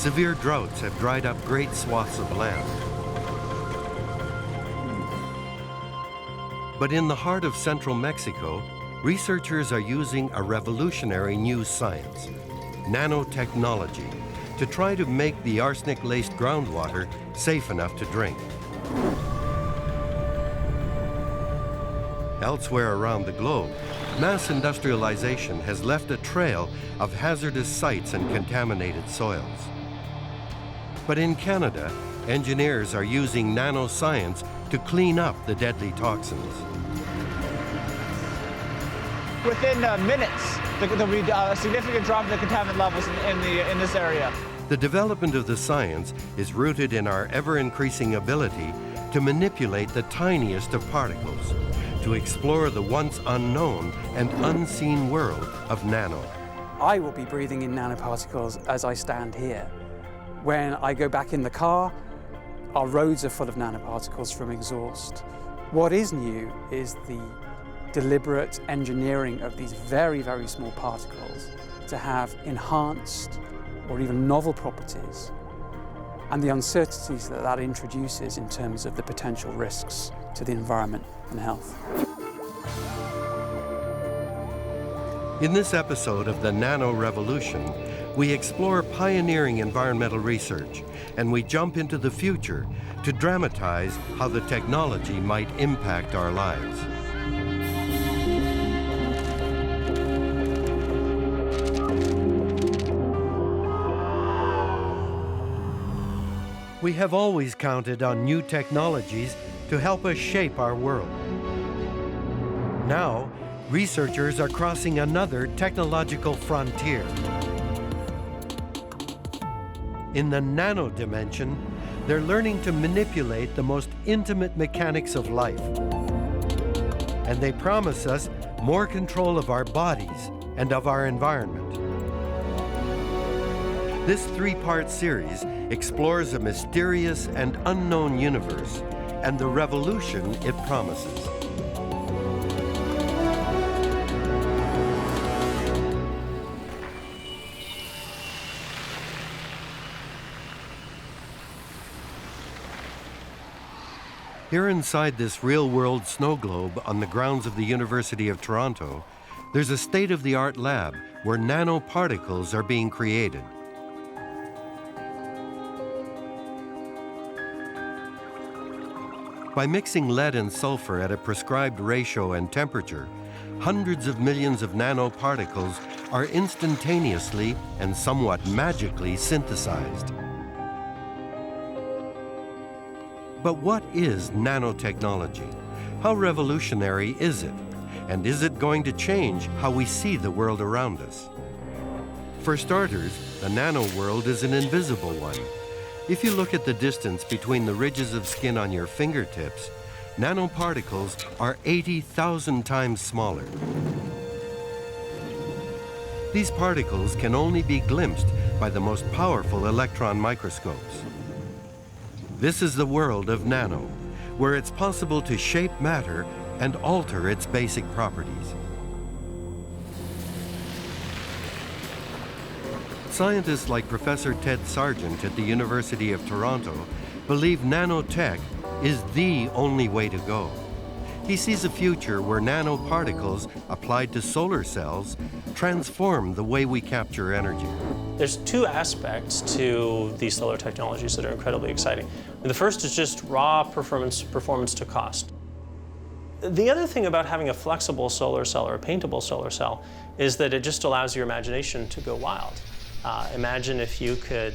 severe droughts have dried up great swaths of land. But in the heart of central Mexico, researchers are using a revolutionary new science, nanotechnology, to try to make the arsenic-laced groundwater safe enough to drink. Elsewhere around the globe, mass industrialization has left a trail of hazardous sites and contaminated soils. But in Canada, engineers are using nanoscience to clean up the deadly toxins. Within minutes, there'll be a significant drop in the contaminant levels in this area. The development of the science is rooted in our ever-increasing ability to manipulate the tiniest of particles, to explore the once unknown and unseen world of nano. I will be breathing in nanoparticles as I stand here. When I go back in the car, our roads are full of nanoparticles from exhaust. What is new is the deliberate engineering of these very, very small particles to have enhanced or even novel properties, and the uncertainties that that introduces in terms of the potential risks to the environment and health. In this episode of the Nano Revolution, we explore pioneering environmental research, and we jump into the future to dramatize how the technology might impact our lives. We have always counted on new technologies to help us shape our world. Now, researchers are crossing another technological frontier. In the nano dimension, they're learning to manipulate the most intimate mechanics of life. And they promise us more control of our bodies and of our environment. This three-part series explores a mysterious and unknown universe and the revolution it promises. Here inside this real-world snow globe on the grounds of the University of Toronto, there's a state-of-the-art lab where nanoparticles are being created. By mixing lead and sulfur at a prescribed ratio and temperature, hundreds of millions of nanoparticles are instantaneously and somewhat magically synthesized. But what is nanotechnology? How revolutionary is it? And is it going to change how we see the world around us? For starters, the nano world is an invisible one. If you look at the distance between the ridges of skin on your fingertips, nanoparticles are 80,000 times smaller. These particles can only be glimpsed by the most powerful electron microscopes. This is the world of nano, where it's possible to shape matter and alter its basic properties. Scientists like Professor Ted Sargent at the University of Toronto believe nanotech is the only way to go. He sees a future where nanoparticles applied to solar cells transform the way we capture energy. There's two aspects to these solar technologies that are incredibly exciting. The first is just raw performance to cost. The other thing about having a flexible solar cell or a paintable solar cell is that it just allows your imagination to go wild. Imagine if you could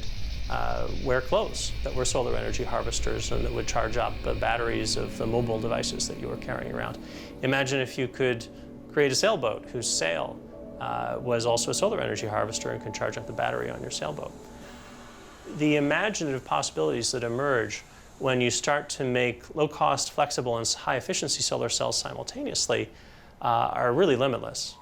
wear clothes that were solar energy harvesters and that would charge up the batteries of the mobile devices that you were carrying around. Imagine if you could create a sailboat whose sail was also a solar energy harvester and can charge up the battery on your sailboat. The imaginative possibilities that emerge when you start to make low-cost, flexible, and high-efficiency solar cells simultaneously are really limitless.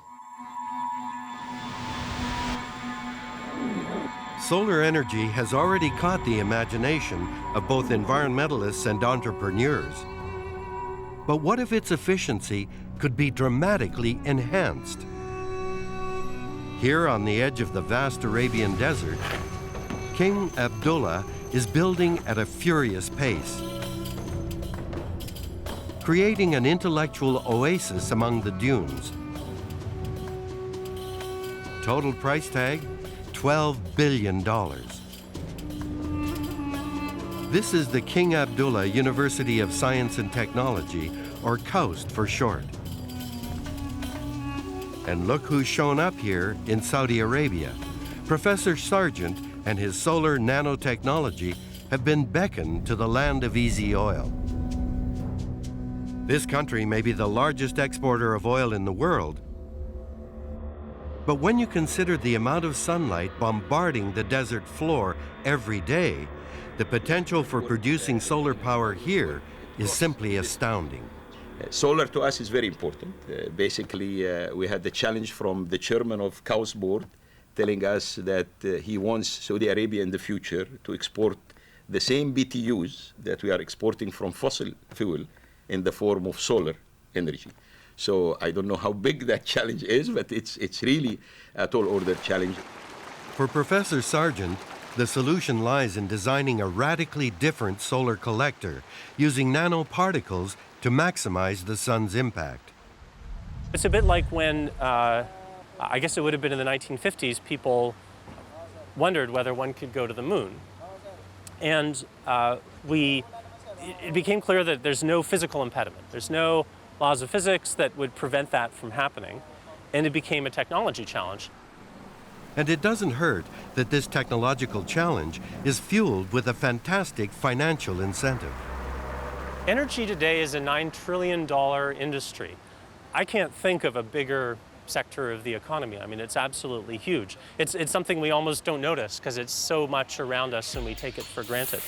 Solar energy has already caught the imagination of both environmentalists and entrepreneurs. But what if its efficiency could be dramatically enhanced? Here on the edge of the vast Arabian desert, King Abdullah is building at a furious pace, creating an intellectual oasis among the dunes. Total price tag, $12 billion. This is the King Abdullah University of Science and Technology, or KAUST for short. And look who's shown up here in Saudi Arabia. Professor Sargent and his solar nanotechnology have been beckoned to the land of easy oil. This country may be the largest exporter of oil in the world, but when you consider the amount of sunlight bombarding the desert floor every day, the potential for producing solar power here is simply astounding. Solar to us is very important. Basically, we had the challenge from the chairman of KAUST board telling us that he wants Saudi Arabia in the future to export the same BTUs that we are exporting from fossil fuel in the form of solar energy. So I don't know how big that challenge is, but it's really a tall order challenge. For Professor Sargent, the solution lies in designing a radically different solar collector using nanoparticles to maximize the sun's impact. It's a bit like when, I guess it would have been in the 1950s, people wondered whether one could go to the moon. And it became clear that there's no physical impediment. There's no laws of physics that would prevent that from happening. And it became a technology challenge. And it doesn't hurt that this technological challenge is fueled with a fantastic financial incentive. Energy today is a $9 trillion industry. I can't think of a bigger sector of the economy. I mean, it's absolutely huge. It's something we almost don't notice because it's so much around us and we take it for granted.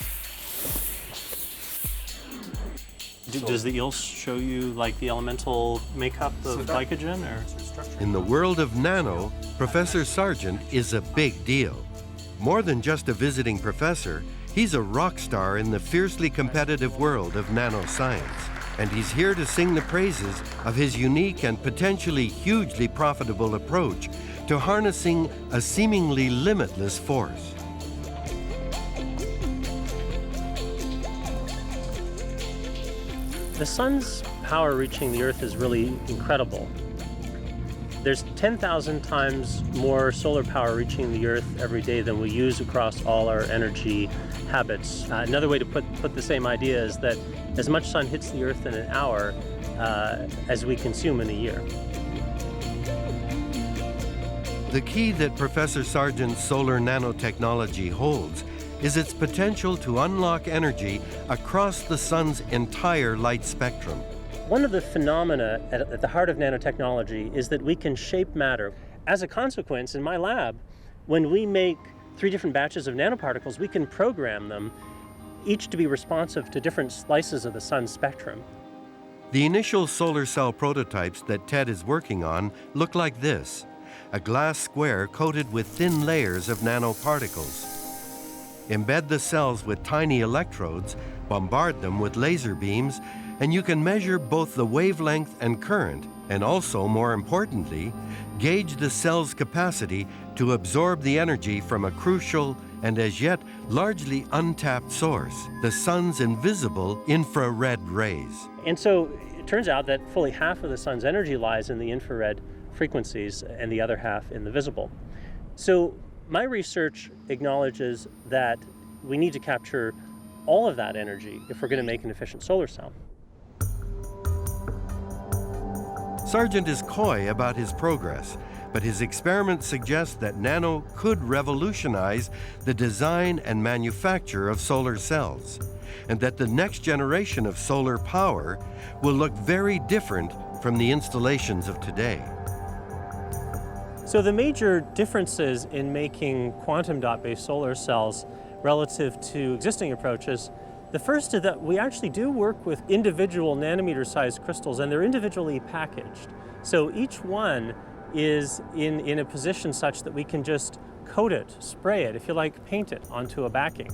Does the eel show you like the elemental makeup of glycogen or? In the world of nano, Professor Sargent is a big deal. More than just a visiting professor, he's a rock star in the fiercely competitive world of nanoscience. And he's here to sing the praises of his unique and potentially hugely profitable approach to harnessing a seemingly limitless force. The sun's power reaching the Earth is really incredible. There's 10,000 times more solar power reaching the Earth every day than we use across all our energy habits. Another way to put the same idea is that as much sun hits the Earth in an hour as we consume in a year. The key that Professor Sargent's solar nanotechnology holds is its potential to unlock energy across the sun's entire light spectrum. One of the phenomena at the heart of nanotechnology is that we can shape matter. As a consequence, in my lab, when we make 3 different batches of nanoparticles, we can program them, each to be responsive to different slices of the sun's spectrum. The initial solar cell prototypes that Ted is working on look like this: a glass square coated with thin layers of nanoparticles. Embed the cells with tiny electrodes, bombard them with laser beams, and you can measure both the wavelength and current, and also, more importantly, gauge the cell's capacity to absorb the energy from a crucial and as yet largely untapped source, the sun's invisible infrared rays. And so it turns out that fully half of the sun's energy lies in the infrared frequencies and the other half in the visible. So my research acknowledges that we need to capture all of that energy if we're going to make an efficient solar cell. Sargent is coy about his progress, but his experiments suggest that nano could revolutionize the design and manufacture of solar cells, and that the next generation of solar power will look very different from the installations of today. So the major differences in making quantum dot-based solar cells relative to existing approaches, the first is that we actually do work with individual nanometer-sized crystals, and they're individually packaged. So each one is in a position such that we can just coat it, spray it, if you like, paint it onto a backing.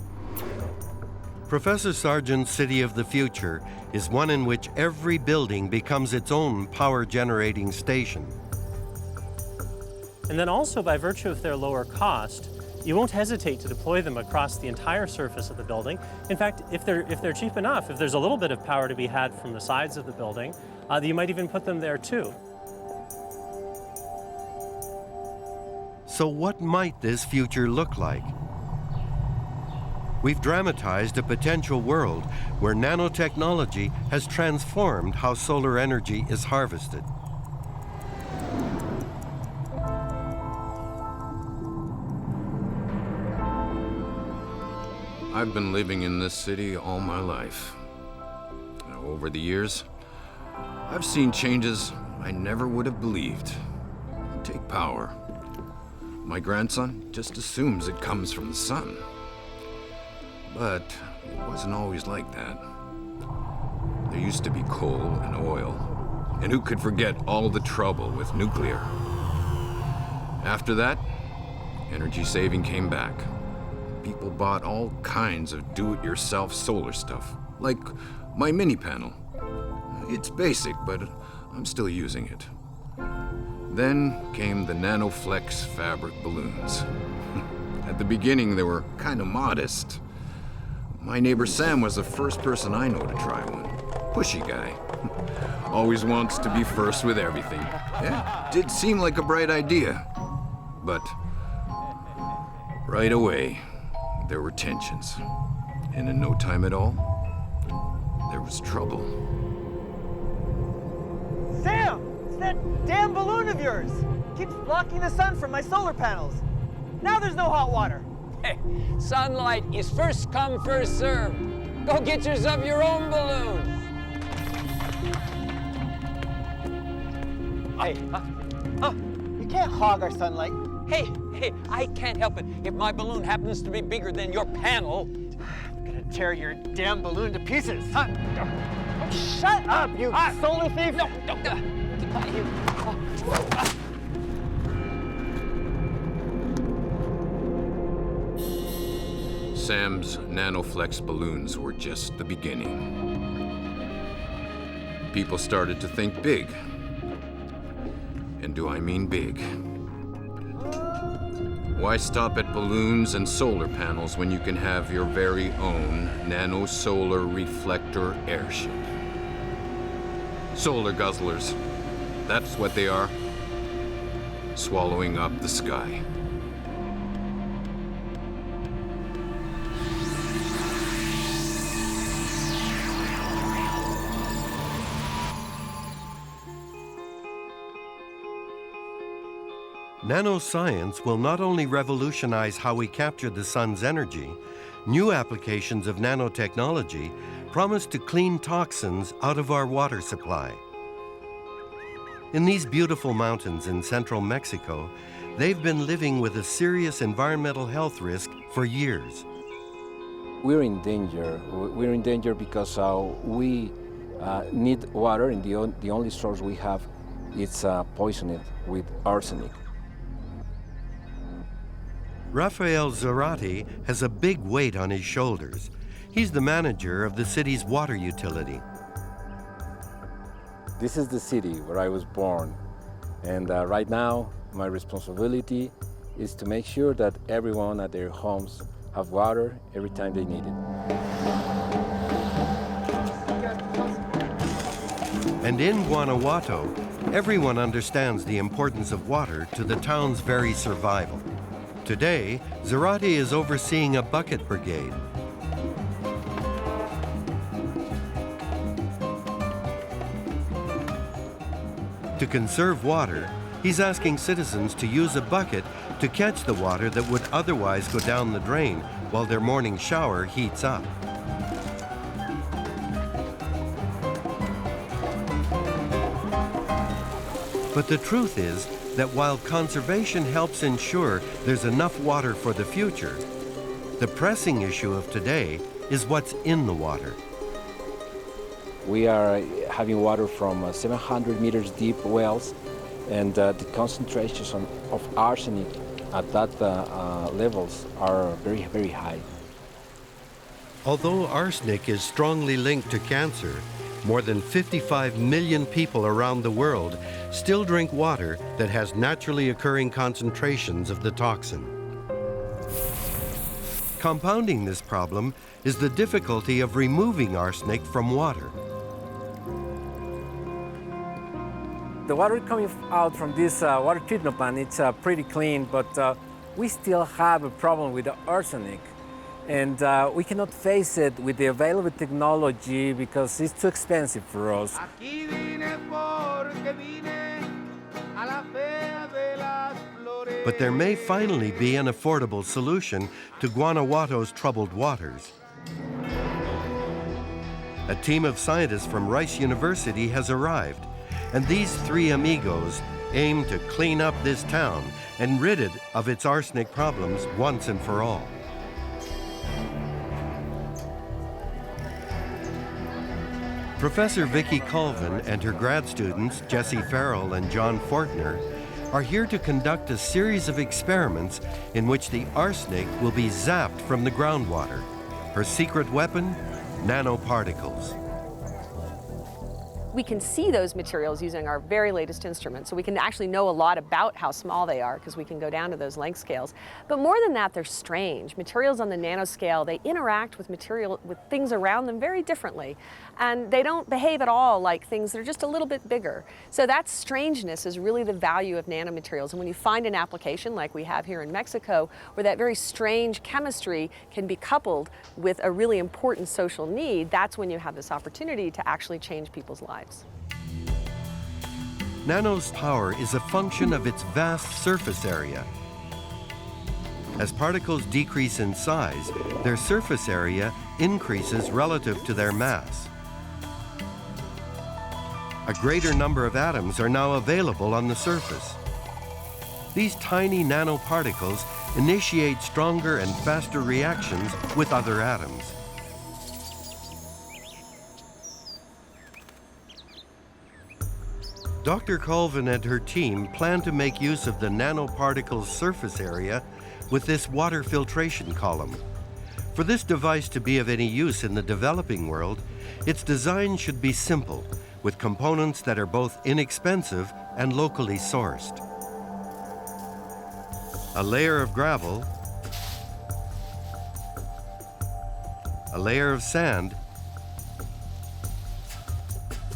Professor Sargent's city of the future is one in which every building becomes its own power-generating station. And then also, by virtue of their lower cost, you won't hesitate to deploy them across the entire surface of the building. In fact, if they're cheap enough, if there's a little bit of power to be had from the sides of the building, you might even put them there too. So what might this future look like? We've dramatized a potential world where nanotechnology has transformed how solar energy is harvested. I've been living in this city all my life. Now, over the years, I've seen changes I never would have believed. Take power. My grandson just assumes it comes from the sun. But it wasn't always like that. There used to be coal and oil, and who could forget all the trouble with nuclear? After that, energy saving came back. People bought all kinds of do-it-yourself solar stuff, like my mini panel. It's basic, but I'm still using it. Then came the NanoFlex fabric balloons. At the beginning, they were kind of modest. My neighbor Sam was the first person I know to try one. Pushy guy. Always wants to be first with everything. Yeah, did seem like a bright idea. But right away, there were tensions. And in no time at all, there was trouble. Sam! It's that damn balloon of yours! Keeps blocking the sun from my solar panels. Now there's no hot water. Hey, sunlight is first come, first served. Go get yourself your own balloon. Hey, you can't hog our sunlight. Hey, I can't help it if my balloon happens to be bigger than your panel. I'm gonna tear your damn balloon to pieces. Huh? Shut up, you solar thief! No. Sam's NanoFlex balloons were just the beginning. People started to think big. And do I mean big? Why stop at balloons and solar panels when you can have your very own nano-solar reflector airship? Solar guzzlers, that's what they are. Swallowing up the sky. Nanoscience will not only revolutionize how we capture the sun's energy, new applications of nanotechnology promise to clean toxins out of our water supply. In these beautiful mountains in central Mexico, they've been living with a serious environmental health risk for years. We're in danger. We're in danger because we need water, and the only source we have is poisoned with arsenic. Rafael Zarate has a big weight on his shoulders. He's the manager of the city's water utility. This is the city where I was born, and right now my responsibility is to make sure that everyone at their homes have water every time they need it. And in Guanajuato, everyone understands the importance of water to the town's very survival. Today, Zarate is overseeing a bucket brigade. To conserve water, he's asking citizens to use a bucket to catch the water that would otherwise go down the drain while their morning shower heats up. But the truth is that while conservation helps ensure there's enough water for the future, the pressing issue of today is what's in the water. We are having water from 700 meters deep wells, and the concentrations of arsenic at that levels are very, very high. Although arsenic is strongly linked to cancer, more than 55 million people around the world still drink water that has naturally occurring concentrations of the toxin. Compounding this problem is the difficulty of removing arsenic from water. The water coming out from this water treatment plant, it's pretty clean, but we still have a problem with the arsenic. And we cannot face it with the available technology because it's too expensive for us. But there may finally be an affordable solution to Guanajuato's troubled waters. A team of scientists from Rice University has arrived, and these three amigos aim to clean up this town and rid it of its arsenic problems once and for all. Professor Vicki Colvin and her grad students, Jesse Farrell and John Fortner, are here to conduct a series of experiments in which the arsenic will be zapped from the groundwater. Her secret weapon? Nanoparticles. We can see those materials using our very latest instruments, so we can actually know a lot about how small they are because we can go down to those length scales. But more than that, they're strange. Materials on the nanoscale, they interact with things around them very differently, and they don't behave at all like things that are just a little bit bigger. So that strangeness is really the value of nanomaterials. And when you find an application like we have here in Mexico, where that very strange chemistry can be coupled with a really important social need, that's when you have this opportunity to actually change people's lives. Nano's power is a function of its vast surface area. As particles decrease in size, their surface area increases relative to their mass. A greater number of atoms are now available on the surface. These tiny nanoparticles initiate stronger and faster reactions with other atoms. Dr. Colvin and her team plan to make use of the nanoparticle's surface area with this water filtration column. For this device to be of any use in the developing world, its design should be simple, with components that are both inexpensive and locally sourced. A layer of gravel, a layer of sand,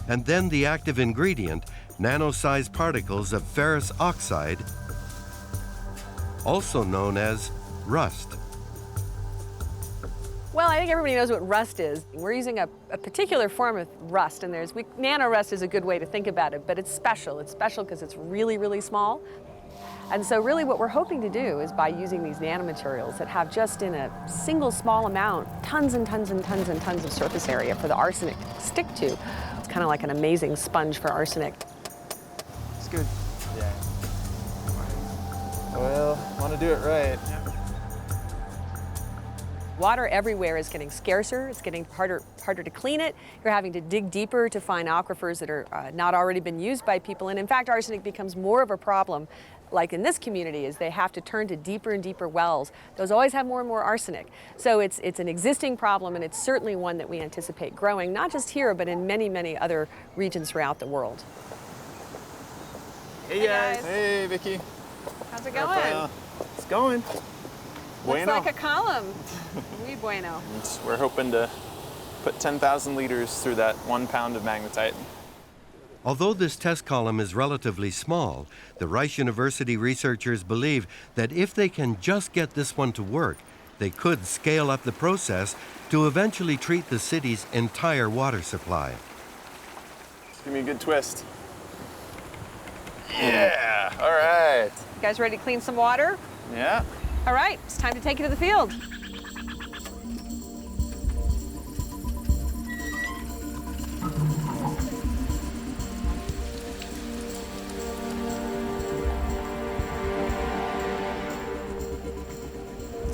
and then the active ingredient, nano-sized particles of ferrous oxide, also known as rust. Well, I think everybody knows what rust is. We're using a particular form of rust, and nano-rust is a good way to think about it, but it's special. It's special because it's really, really small. And so really what we're hoping to do is by using these nanomaterials that have just in a single small amount, tons and tons and tons and tons of surface area for the arsenic to stick to. It's kind of like an amazing sponge for arsenic. It's good. Yeah. Well, want to do it right. Water everywhere is getting scarcer. It's getting harder to clean it. You're having to dig deeper to find aquifers that are not already been used by people. And in fact, arsenic becomes more of a problem, like in this community, is they have to turn to deeper and deeper wells. Those always have more and more arsenic. So it's an existing problem, and it's certainly one that we anticipate growing, not just here, but in many, many other regions throughout the world. Hey guys. Hey Vicki. How's it going? It's going. Bueno. Looks like a column. Muy bueno. We're hoping to put 10,000 liters through that 1 pound of magnetite. Although this test column is relatively small, the Rice University researchers believe that if they can just get this one to work, they could scale up the process to eventually treat the city's entire water supply. Give me a good twist. Yeah, all right. You guys ready to clean some water? Yeah. All right, it's time to take you to the field.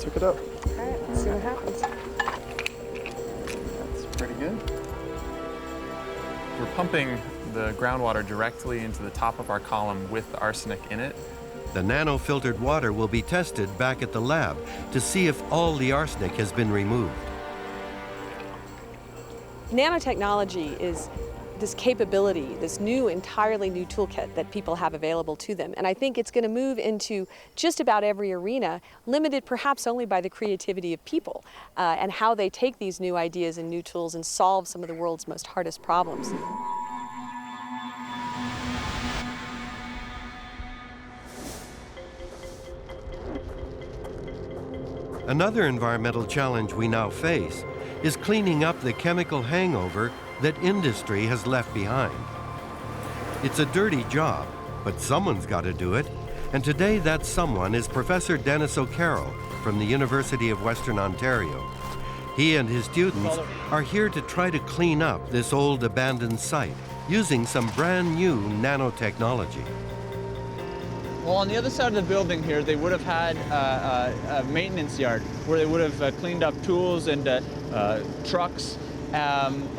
Took it up. All right, let's see what happens. That's pretty good. We're pumping the groundwater directly into the top of our column with the arsenic in it. The nano-filtered water will be tested back at the lab to see if all the arsenic has been removed. Nanotechnology is this capability, this new, entirely new toolkit that people have available to them. And I think it's going to move into just about every arena, limited perhaps only by the creativity of people and how they take these new ideas and new tools and solve some of the world's most hardest problems. Another environmental challenge we now face is cleaning up the chemical hangover that industry has left behind. It's a dirty job, but someone's got to do it, and today that someone is Professor Dennis O'Carroll from the University of Western Ontario. He and his students are here to try to clean up this old abandoned site using some brand new nanotechnology. Well, on the other side of the building here, they would have had a maintenance yard where they would have cleaned up tools and trucks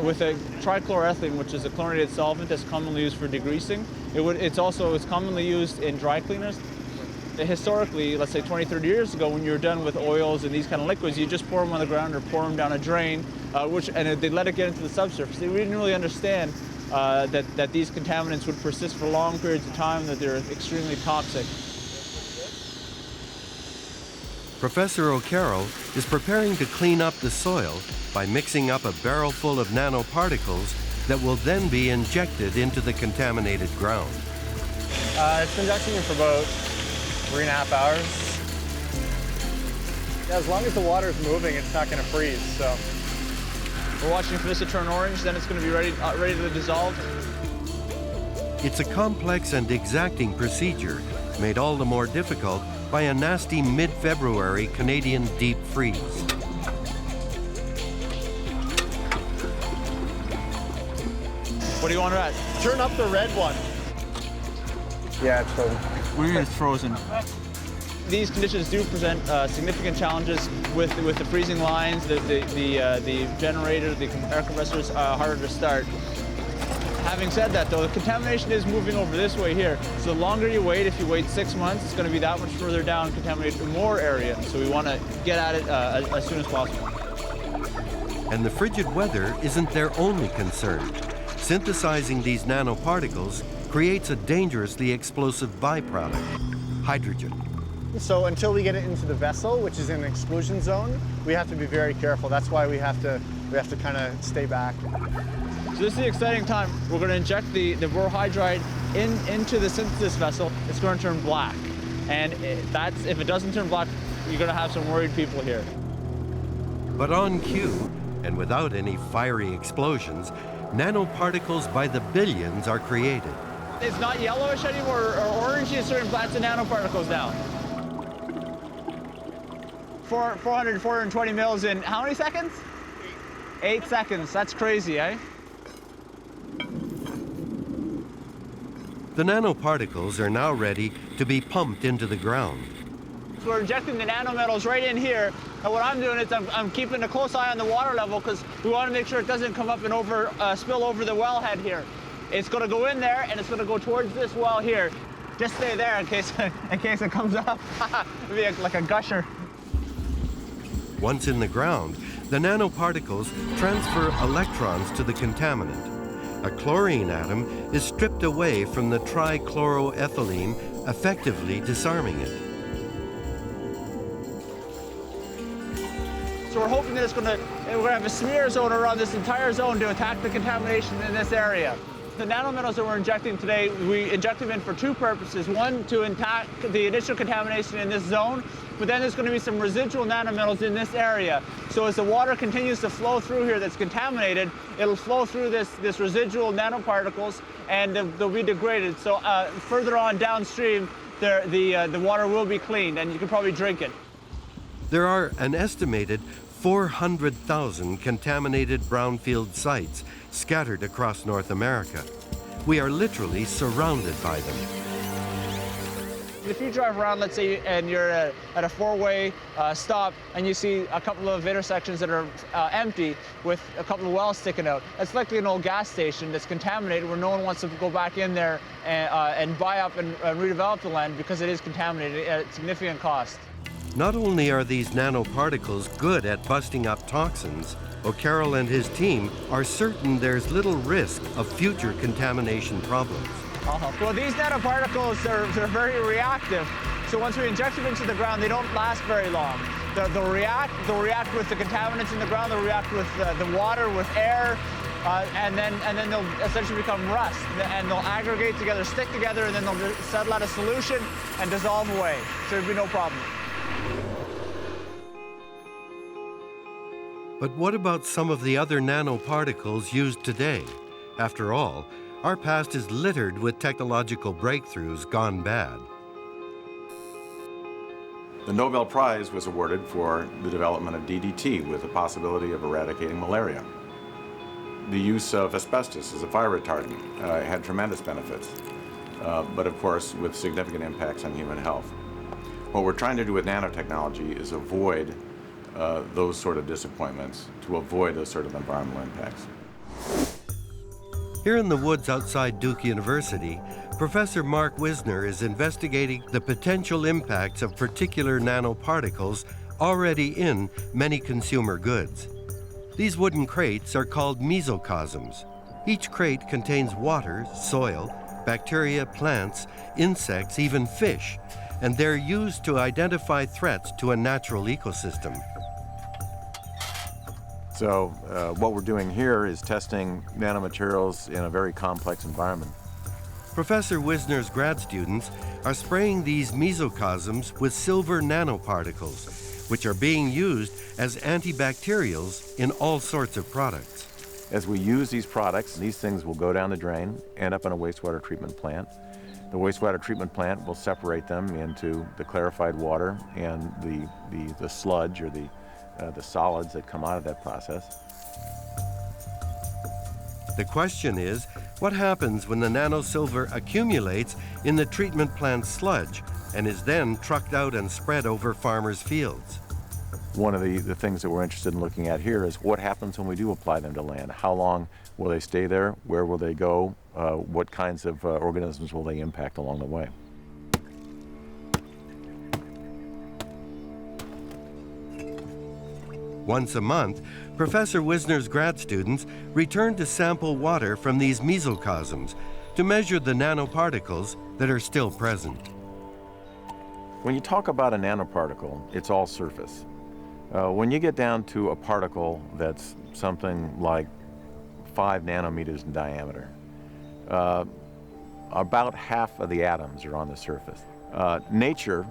with a trichloroethylene, which is a chlorinated solvent that's commonly used for degreasing. It's commonly used in dry cleaners. Historically, let's say 20, 30 years ago, when you were done with oils and these kind of liquids, you just pour them on the ground or pour them down a drain, and they let it get into the subsurface. They didn't really understand that these contaminants would persist for long periods of time, that they're extremely toxic. Professor O'Carroll is preparing to clean up the soil by mixing up a barrel full of nanoparticles that will then be injected into the contaminated ground. It's been injecting it for about 3.5 hours. Yeah, as long as the water is moving, it's not going to freeze. So we're watching for this to turn orange, then it's going to be ready to dissolve. It's a complex and exacting procedure, made all the more difficult by a nasty mid-February Canadian deep freeze. What do you want to add? Turn up the red one. Yeah, it's frozen. It's frozen. These conditions do present significant challenges with the freezing lines, the generator, the air compressors are harder to start. Having said that, though, the contamination is moving over this way here. So the longer you wait, if you wait 6 months, it's going to be that much further down, contaminate more area. So we want to get at it as soon as possible. And the frigid weather isn't their only concern. Synthesizing these nanoparticles creates a dangerously explosive byproduct, hydrogen. So until we get it into the vessel, which is in an exclusion zone, we have to be very careful. That's why we have to kind of stay back. So this is the exciting time. We're going to inject the borohydride into the synthesis vessel. It's going to turn black. And if it doesn't turn black, you're going to have some worried people here. But on cue, and without any fiery explosions, nanoparticles by the billions are created. It's not yellowish anymore or orange, it's turning black to nanoparticles now. 420 mils in how many seconds? 8 seconds. That's crazy, eh? The nanoparticles are now ready to be pumped into the ground. So we're injecting the nanometals right in here, and what I'm doing is I'm keeping a close eye on the water level because we want to make sure it doesn't come up and spill over the wellhead here. It's going to go in there, and it's going to go towards this well here. Just stay there in case it comes up. It'll be like a gusher. Once in the ground, the nanoparticles transfer electrons to the contaminant. A chlorine atom is stripped away from the trichloroethylene, effectively disarming it. So we're hoping that we're going to have a smear zone around this entire zone to attack the contamination in this area. The nanometals that we're injecting today, we inject them in for two purposes. One, to attack the initial contamination in this zone, but then there's going to be some residual nanometals in this area. So as the water continues to flow through here that's contaminated, it'll flow through this residual nanoparticles and they'll be degraded. So further on downstream, the water will be cleaned and you can probably drink it. There are an estimated 400,000 contaminated brownfield sites scattered across North America. We are literally surrounded by them. If you drive around, let's say, and you're at a four-way stop and you see a couple of intersections that are empty with a couple of wells sticking out, that's likely an old gas station that's contaminated where no one wants to go back in there and buy up and redevelop the land because it is contaminated at significant cost. Not only are these nanoparticles good at busting up toxins, O'Carroll and his team are certain there's little risk of future contamination problems. Well, these nanoparticles they're very reactive. So once we inject them into the ground, they don't last very long. They'll react with the contaminants in the ground. They'll react with the water, with air, and then they'll essentially become rust. And they'll aggregate together, stick together, and then they'll settle out a solution and dissolve away. So there'll be no problem. But what about some of the other nanoparticles used today? After all, our past is littered with technological breakthroughs gone bad. The Nobel Prize was awarded for the development of DDT with the possibility of eradicating malaria. The use of asbestos as a fire retardant had tremendous benefits, but of course with significant impacts on human health. What we're trying to do with nanotechnology is avoid those sort of disappointments, to avoid those sort of environmental impacts. Here in the woods outside Duke University, Professor Mark Wisner is investigating the potential impacts of particular nanoparticles already in many consumer goods. These wooden crates are called mesocosms. Each crate contains water, soil, bacteria, plants, insects, even fish, and they're used to identify threats to a natural ecosystem. So what we're doing here is testing nanomaterials in a very complex environment. Professor Wisner's grad students are spraying these mesocosms with silver nanoparticles, which are being used as antibacterials in all sorts of products. As we use these products, these things will go down the drain, end up in a wastewater treatment plant. The wastewater treatment plant will separate them into the clarified water and the sludge or the solids that come out of that process. The question is, what happens when the nanosilver accumulates in the treatment plant's sludge and is then trucked out and spread over farmers' fields? One of the things that we're interested in looking at here is what happens when we do apply them to land. How long will they stay there? Where will they go? What kinds of organisms will they impact along the way? Once a month, Professor Wisner's grad students return to sample water from these mesocosms to measure the nanoparticles that are still present. When you talk about a nanoparticle, it's all surface. When you get down to a particle that's something like 5 nanometers in diameter, about half of the atoms are on the surface. Nature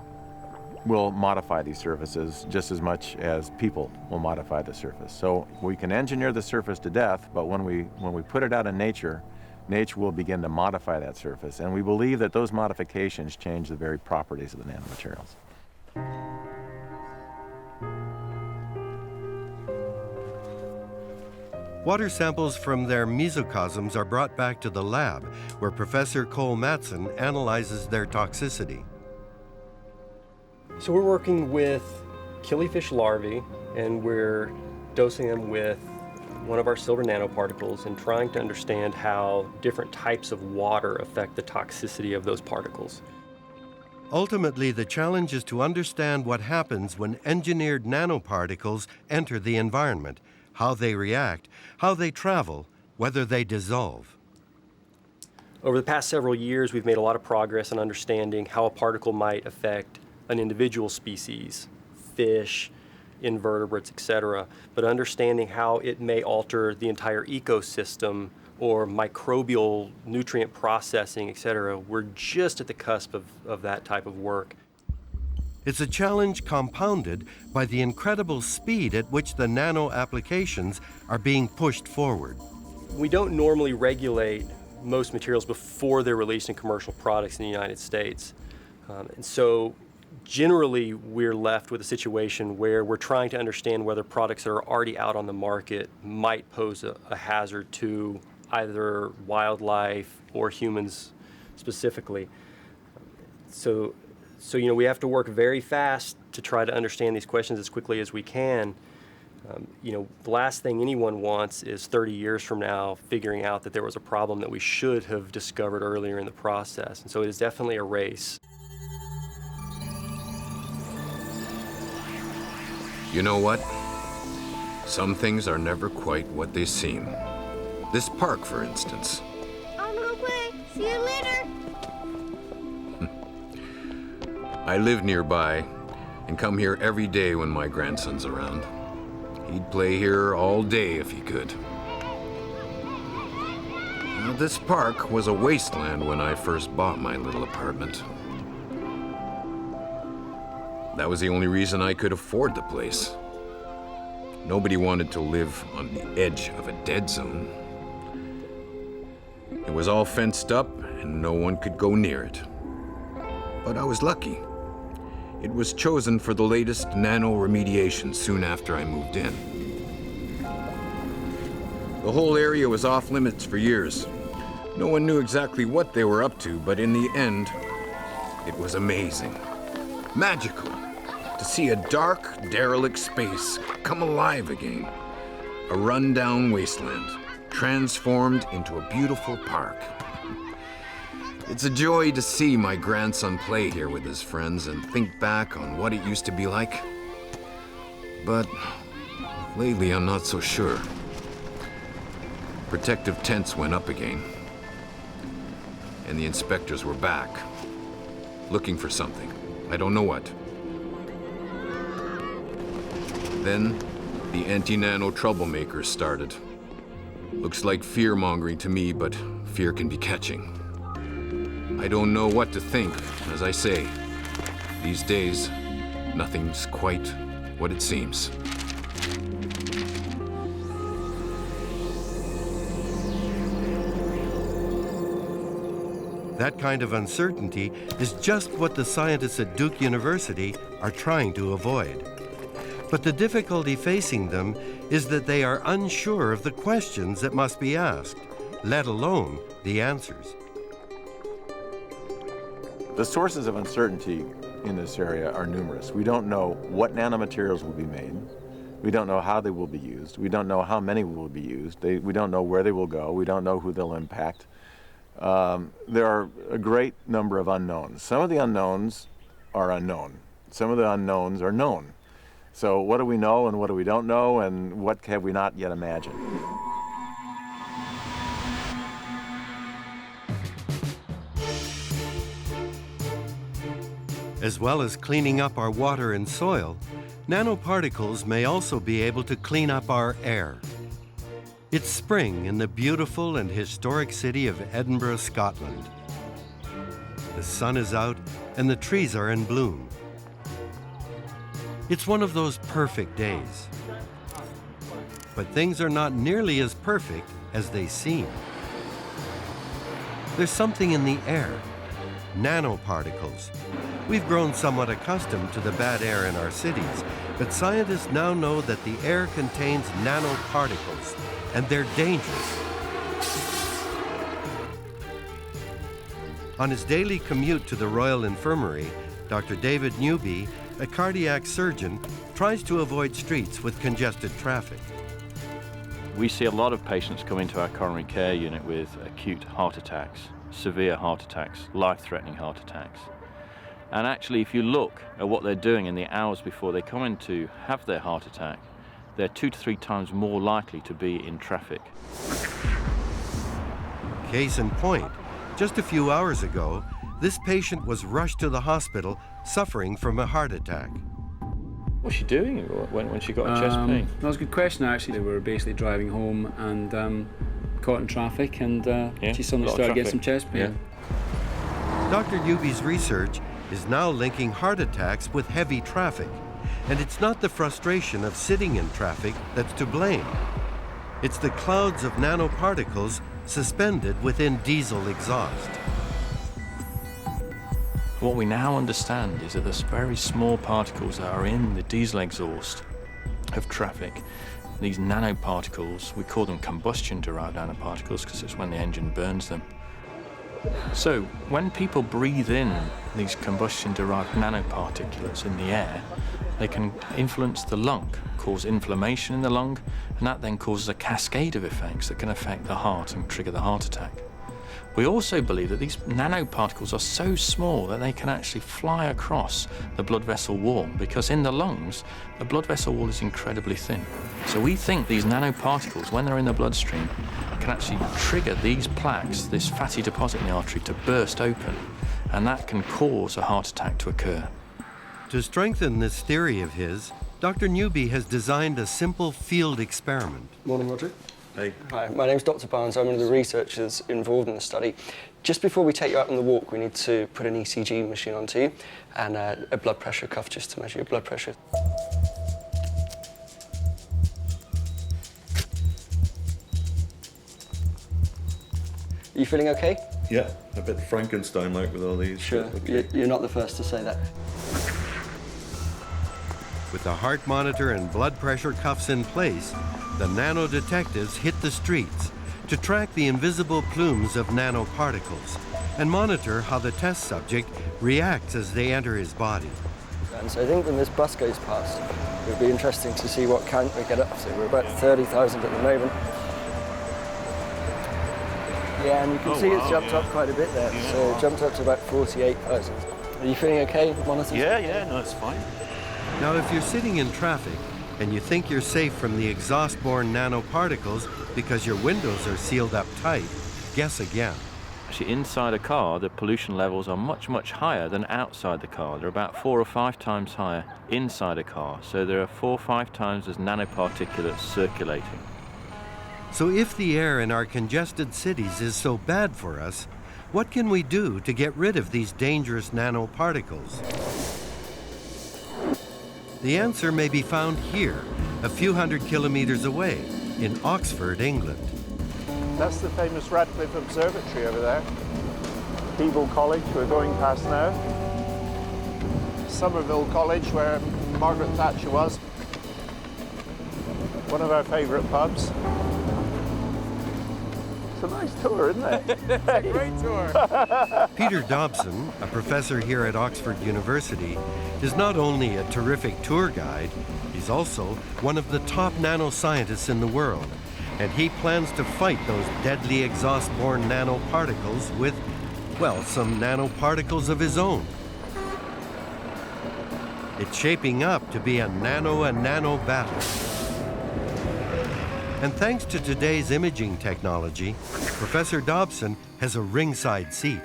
will modify these surfaces just as much as people will modify the surface. So we can engineer the surface to death, but when we put it out in nature, nature will begin to modify that surface. And we believe that those modifications change the very properties of the nanomaterials. Water samples from their mesocosms are brought back to the lab, where Professor Cole Matson analyzes their toxicity. So we're working with killifish larvae, and we're dosing them with one of our silver nanoparticles and trying to understand how different types of water affect the toxicity of those particles. Ultimately, the challenge is to understand what happens when engineered nanoparticles enter the environment, how they react, how they travel, whether they dissolve. Over the past several years, we've made a lot of progress in understanding how a particle might affect an individual species, fish, invertebrates, etc., but understanding how it may alter the entire ecosystem or microbial nutrient processing, etc., we're just at the cusp of that type of work. It's a challenge compounded by the incredible speed at which the nano applications are being pushed forward. We don't normally regulate most materials before they're released in commercial products in the United States. And so generally, we're left with a situation where we're trying to understand whether products that are already out on the market might pose a hazard to either wildlife or humans specifically. So we have to work very fast to try to understand these questions as quickly as we can. The last thing anyone wants is 30 years from now figuring out that there was a problem that we should have discovered earlier in the process. And so it is definitely a race. You know what? Some things are never quite what they seem. This park, for instance. I'm gonna play. See you later. I live nearby and come here every day when my grandson's around. He'd play here all day if he could. Now, this park was a wasteland when I first bought my little apartment. That was the only reason I could afford the place. Nobody wanted to live on the edge of a dead zone. It was all fenced up and no one could go near it. But I was lucky. It was chosen for the latest nano remediation soon after I moved in. The whole area was off limits for years. No one knew exactly what they were up to, but in the end, it was amazing. Magical to see a dark, derelict space come alive again. A run-down wasteland, transformed into a beautiful park. It's a joy to see my grandson play here with his friends and think back on what it used to be like. But lately, I'm not so sure. Protective tents went up again, and the inspectors were back, looking for something. I don't know what. Then, the anti-nano troublemakers started. Looks like fear-mongering to me, but fear can be catching. I don't know what to think. As I say, these days, nothing's quite what it seems. That kind of uncertainty is just what the scientists at Duke University are trying to avoid. But the difficulty facing them is that they are unsure of the questions that must be asked, let alone the answers. The sources of uncertainty in this area are numerous. We don't know what nanomaterials will be made. We don't know how they will be used. We don't know how many will be used. We don't know where they will go. We don't know who they'll impact. There are a great number of unknowns. Some of the unknowns are unknown. Some of the unknowns are known. So what do we know and what do we don't know, and what have we not yet imagined? As well as cleaning up our water and soil, nanoparticles may also be able to clean up our air. It's spring in the beautiful and historic city of Edinburgh, Scotland. The sun is out and the trees are in bloom. It's one of those perfect days. But things are not nearly as perfect as they seem. There's something in the air, nanoparticles. We've grown somewhat accustomed to the bad air in our cities, but scientists now know that the air contains nanoparticles, and they're dangerous. On his daily commute to the Royal Infirmary, Dr. David Newby, a cardiac surgeon, tries to avoid streets with congested traffic. We see a lot of patients come into our coronary care unit with acute heart attacks, severe heart attacks, life-threatening heart attacks. And actually, if you look at what they're doing in the hours before they come in to have their heart attack, they're 2 to 3 times more likely to be in traffic. Case in point, just a few hours ago, this patient was rushed to the hospital suffering from a heart attack. What's she doing when she got a chest pain? That was a good question, actually. We were basically driving home and caught in traffic, and she suddenly started getting some chest pain. Yeah. Dr. Newby's research is now linking heart attacks with heavy traffic. And it's not the frustration of sitting in traffic that's to blame. It's the clouds of nanoparticles suspended within diesel exhaust. What we now understand is that there's very small particles that are in the diesel exhaust of traffic. These nanoparticles, we call them combustion-derived nanoparticles because it's when the engine burns them. So when people breathe in these combustion-derived nanoparticulates in the air, they can influence the lung, cause inflammation in the lung, and that then causes a cascade of effects that can affect the heart and trigger the heart attack. We also believe that these nanoparticles are so small that they can actually fly across the blood vessel wall, because in the lungs, the blood vessel wall is incredibly thin. So we think these nanoparticles, when they're in the bloodstream, can actually trigger these plaques, this fatty deposit in the artery, to burst open, and that can cause a heart attack to occur. To strengthen this theory of his, Dr. Newby has designed a simple field experiment. Morning, Roger. Hey. Hi, my name's Dr. Barnes. I'm one of the researchers involved in the study. Just before we take you out on the walk, we need to put an ECG machine onto you and a blood pressure cuff just to measure your blood pressure. Are you feeling okay? Yeah, a bit Frankenstein-like with all these. Sure, okay. You're not the first to say that. With the heart monitor and blood pressure cuffs in place, the nano detectives hit the streets to track the invisible plumes of nanoparticles and monitor how the test subject reacts as they enter his body. And so I think when this bus goes past, it would be interesting to see what count we get up to. We're about 30,000 at the moment. Yeah, and you can see it's jumped up quite a bit there. Yeah. So it jumped up to about 48,000. Are you feeling okay, monitors? Yeah, no, it's fine. Now, if you're sitting in traffic and you think you're safe from the exhaust-borne nanoparticles because your windows are sealed up tight, guess again. Actually, inside a car, the pollution levels are much, much higher than outside the car. They're about 4 or 5 times higher inside a car. So there are 4 or 5 times as nanoparticulates circulating. So if the air in our congested cities is so bad for us, what can we do to get rid of these dangerous nanoparticles? The answer may be found here, a few hundred kilometers away, in Oxford, England. That's the famous Radcliffe Observatory over there. Keble College we're going past now. Somerville College, where Margaret Thatcher was. One of our favourite pubs. It's a nice tour, isn't it? It's a great tour. Peter Dobson, a professor here at Oxford University, is not only a terrific tour guide, he's also one of the top nanoscientists in the world, and he plans to fight those deadly exhaust-borne nanoparticles with, well, some nanoparticles of his own. It's shaping up to be a nano battle. And thanks to today's imaging technology, Professor Dobson has a ringside seat.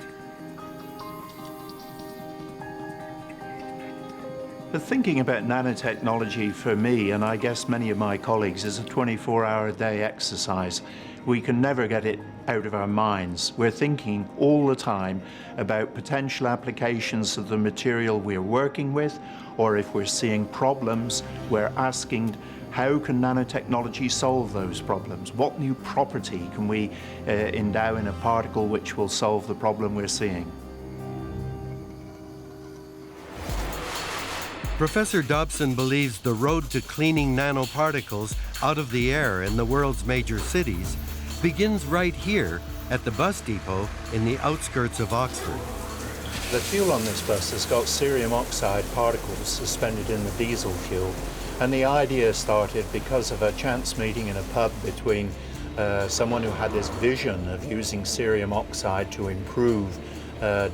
The thinking about nanotechnology for me, and I guess many of my colleagues, is a 24-hour-a-day exercise. We can never get it out of our minds. We're thinking all the time about potential applications of the material we're working with, or if we're seeing problems, we're asking, how can nanotechnology solve those problems? What new property can we endow in a particle which will solve the problem we're seeing? Professor Dobson believes the road to cleaning nanoparticles out of the air in the world's major cities begins right here at the bus depot in the outskirts of Oxford. The fuel on this bus has got cerium oxide particles suspended in the diesel fuel. And the idea started because of a chance meeting in a pub between someone who had this vision of using cerium oxide to improve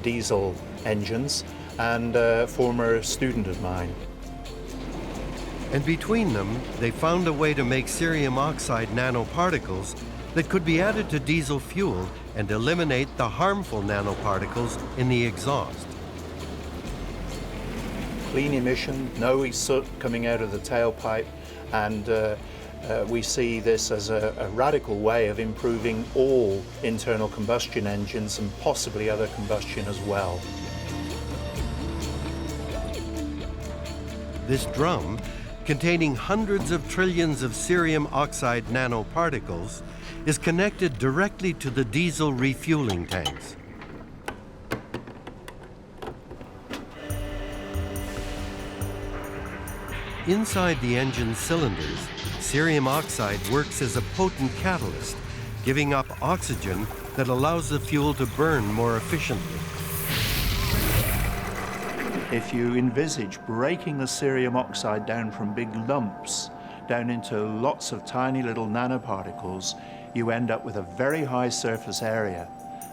diesel engines and a former student of mine. And between them, they found a way to make cerium oxide nanoparticles that could be added to diesel fuel and eliminate the harmful nanoparticles in the exhaust. Clean emission, no soot coming out of the tailpipe, and we see this as a radical way of improving all internal combustion engines and possibly other combustion as well. This drum, containing hundreds of trillions of cerium oxide nanoparticles, is connected directly to the diesel refueling tanks. Inside the engine cylinders, cerium oxide works as a potent catalyst, giving up oxygen that allows the fuel to burn more efficiently. If you envisage breaking the cerium oxide down from big lumps down into lots of tiny little nanoparticles, you end up with a very high surface area.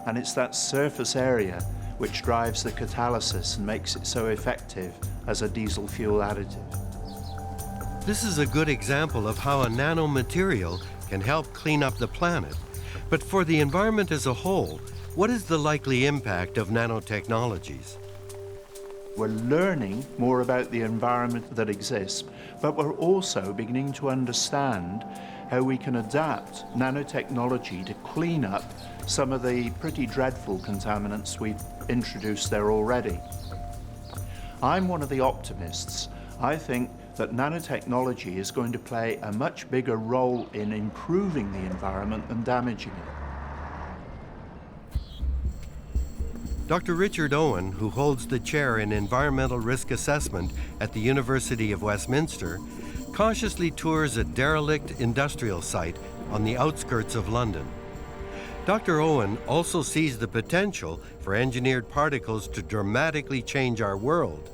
and it's that surface area which drives the catalysis and makes it so effective as a diesel fuel additive. This is a good example of how a nanomaterial can help clean up the planet. But for the environment as a whole, what is the likely impact of nanotechnologies? We're learning more about the environment that exists, but we're also beginning to understand how we can adapt nanotechnology to clean up some of the pretty dreadful contaminants we've introduced there already. I'm one of the optimists. I think that nanotechnology is going to play a much bigger role in improving the environment than damaging it. Dr. Richard Owen, who holds the chair in Environmental Risk Assessment at the University of Westminster, cautiously tours a derelict industrial site on the outskirts of London. Dr. Owen also sees the potential for engineered particles to dramatically change our world.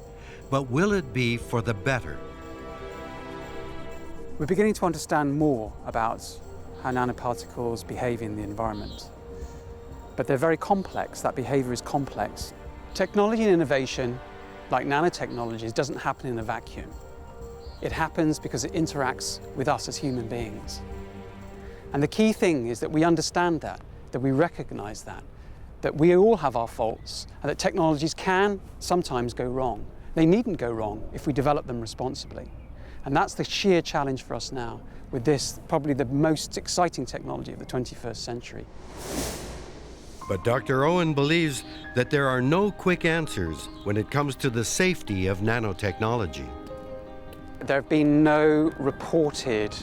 But will it be for the better? We're beginning to understand more about how nanoparticles behave in the environment. But they're very complex. That behavior is complex. Technology and innovation, like nanotechnologies, doesn't happen in a vacuum. It happens because it interacts with us as human beings. And the key thing is that we understand that we recognize that we all have our faults, and that technologies can sometimes go wrong. They needn't go wrong if we develop them responsibly. And that's the sheer challenge for us now with this, probably the most exciting technology of the 21st century. But Dr. Owen believes that there are no quick answers when it comes to the safety of nanotechnology. There have been no reported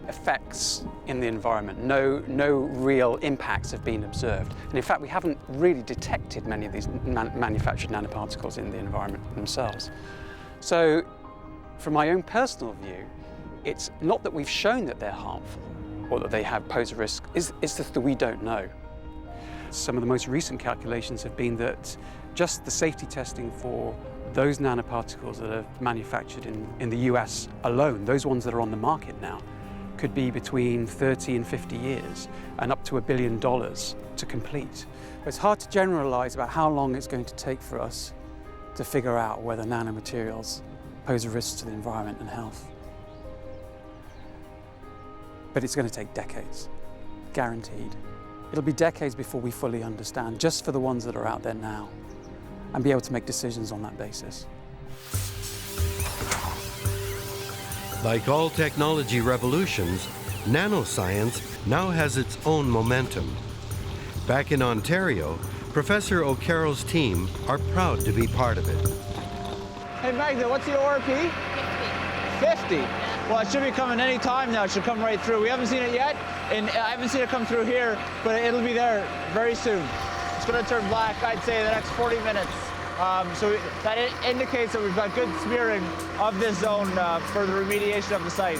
effects in the environment. No real impacts have been observed. And in fact, we haven't really detected many of these manufactured nanoparticles in the environment themselves. So, from my own personal view, it's not that we've shown that they're harmful or that they pose a risk, it's just that we don't know. Some of the most recent calculations have been that just the safety testing for those nanoparticles that are manufactured in the US alone, those ones that are on the market now, could be between 30 and 50 years and up to $1 billion to complete. It's hard to generalize about how long it's going to take for us to figure out whether nanomaterials pose a risk to the environment and health. But it's going to take decades, guaranteed. It'll be decades before we fully understand, just for the ones that are out there now, and be able to make decisions on that basis. Like all technology revolutions, nanoscience now has its own momentum. Back in Ontario, Professor O'Carroll's team are proud to be part of it. Hey Magda, what's the ORP? 50. Well, it should be coming any time now. It should come right through. We haven't seen it yet, and I haven't seen it come through here, but it'll be there very soon. It's going to turn black, I'd say, in the next 40 minutes. So that indicates that we've got good smearing of this zone for the remediation of the site.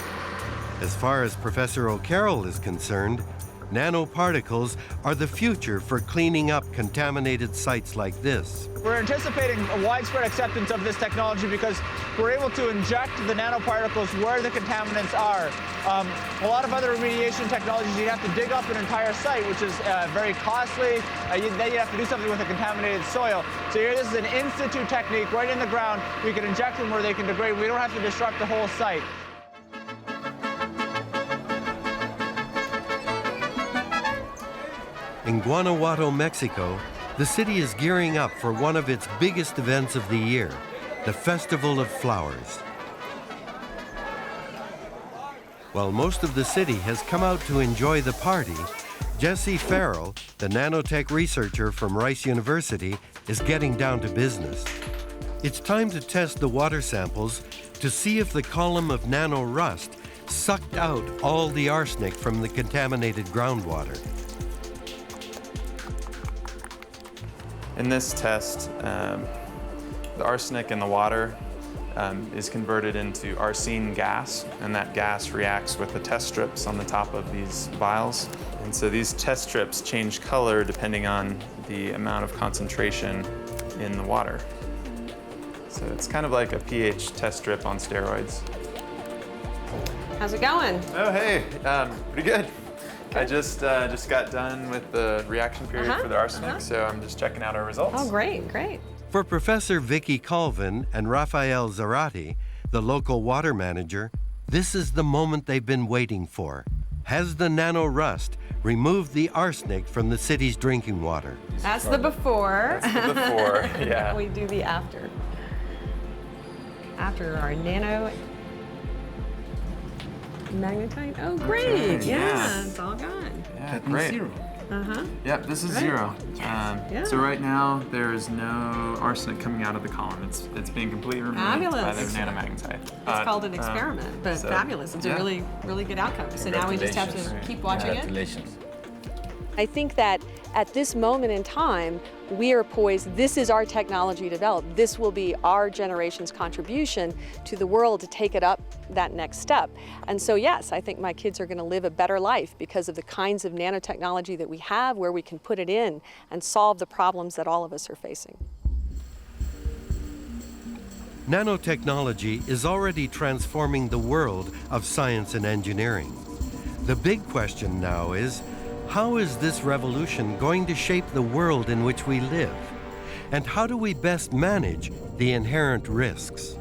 As far as Professor O'Carroll is concerned, nanoparticles are the future for cleaning up contaminated sites like this. We're anticipating a widespread acceptance of this technology because we're able to inject the nanoparticles where the contaminants are. A lot of other remediation technologies, you'd have to dig up an entire site, which is very costly. Then you have to do something with the contaminated soil. So here, this is an in-situ technique right in the ground. We can inject them where they can degrade. We don't have to disrupt the whole site. In Guanajuato, Mexico, the city is gearing up for one of its biggest events of the year, the Festival of Flowers. While most of the city has come out to enjoy the party, Jesse Farrell, the nanotech researcher from Rice University, is getting down to business. It's time to test the water samples to see if the column of nano rust sucked out all the arsenic from the contaminated groundwater. In this test, the arsenic in the water is converted into arsine gas, and that gas reacts with the test strips on the top of these vials. And so these test strips change color depending on the amount of concentration in the water. So it's kind of like a pH test strip on steroids. How's it going? Oh, hey, pretty good. I just got done with the reaction period for the arsenic, so I'm just checking out our results. Oh, great, great. For Professor Vicky Colvin and Raphael Zarate, the local water manager, this is the moment they've been waiting for. Has the nano rust removed the arsenic from the city's drinking water? That's the before. That's the before, yeah. We do the after. After our nano magnetite. Oh, great. Okay, yeah, it's all gone. Yeah, great. Zero. Uh-huh. Yep, this is Great. zero. Yeah. So right now, there is no arsenic coming out of the column. It's being completely removed by the Fabulous. nanomagnetite. It's called an experiment, but so, fabulous. It's a really, really good outcome. So now we just have to keep watching it. I think that at this moment in time, we are poised, this is our technology developed. This will be our generation's contribution to the world to take it up that next step. And so yes, I think my kids are going to live a better life because of the kinds of nanotechnology that we have, where we can put it in and solve the problems that all of us are facing. Nanotechnology is already transforming the world of science and engineering. The big question now is, how is this revolution going to shape the world in which we live? And how do we best manage the inherent risks?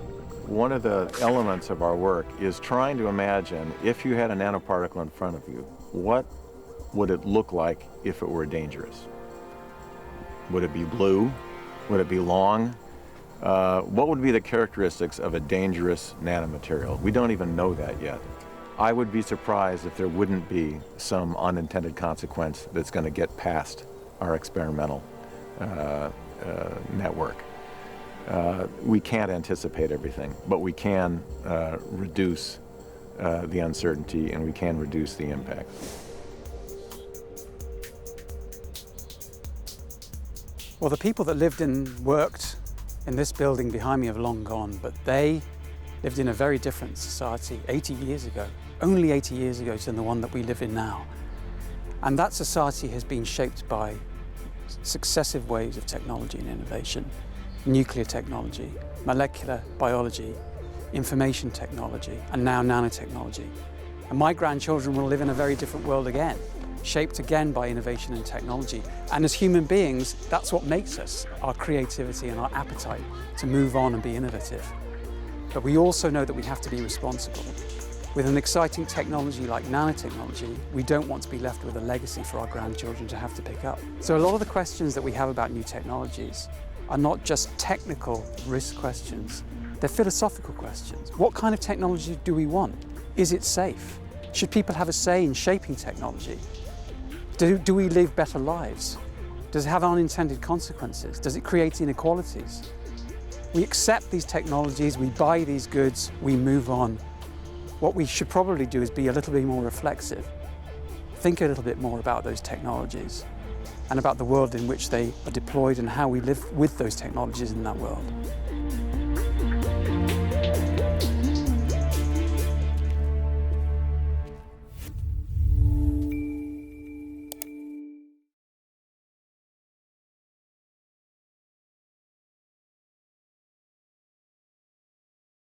One of the elements of our work is trying to imagine, if you had a nanoparticle in front of you, what would it look like if it were dangerous? Would it be blue? Would it be long? What would be the characteristics of a dangerous nanomaterial? We don't even know that yet. I would be surprised if there wouldn't be some unintended consequence that's going to get past our experimental network. We can't anticipate everything, but we can reduce the uncertainty, and we can reduce the impact. Well, the people that lived and worked in this building behind me have long gone, but they lived in a very different society 80 years ago, only 80 years ago than the one that we live in now. And that society has been shaped by successive waves of technology and innovation: nuclear technology, molecular biology, information technology, and now nanotechnology. And my grandchildren will live in a very different world again, shaped again by innovation and technology. And as human beings, that's what makes us, our creativity and our appetite to move on and be innovative. But we also know that we have to be responsible. With an exciting technology like nanotechnology, we don't want to be left with a legacy for our grandchildren to have to pick up. So a lot of the questions that we have about new technologies are not just technical risk questions, they're philosophical questions. What kind of technology do we want? Is it safe? Should people have a say in shaping technology? Do we live better lives? Does it have unintended consequences? Does it create inequalities? We accept these technologies, we buy these goods, we move on. What we should probably do is be a little bit more reflexive, think a little bit more about those technologies and about the world in which they are deployed and how we live with those technologies in that world.